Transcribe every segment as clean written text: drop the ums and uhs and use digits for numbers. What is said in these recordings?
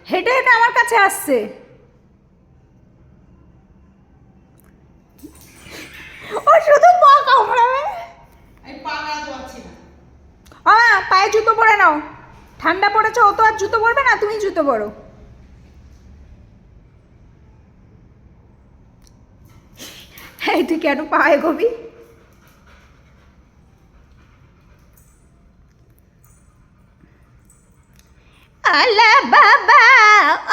হেঁটে হেঁটে আমার কাছে আসছে। ও শুধু পা কামড়াবে। পায়ে জুতো পরে নাও, ঠান্ডা পড়েছে, ও তো আর জুতো পরবে না, তুমি জুতো পরো। এই তুই কেন পায়ে গবি? আলা বাবা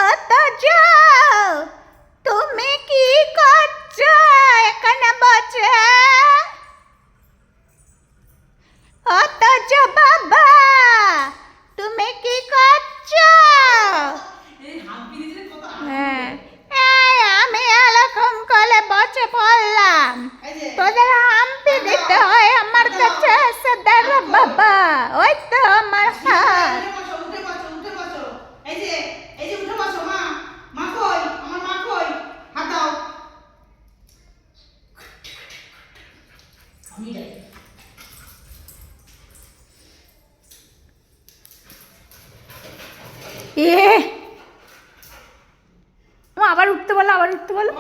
অত যাও, তুমি কি করছো এখানে বসে? অত বাবা তুমি কি করছো? হ্যাঁ, আমি এরকম করে বসে পড়লাম, তোদের হাম্পি দিতে হয় আমার কাছে এসে দেখো বাবা, ওই তো আমার হাত। আবার উঠতে বলো, আবার উঠতে বলো।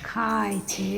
খাইছে।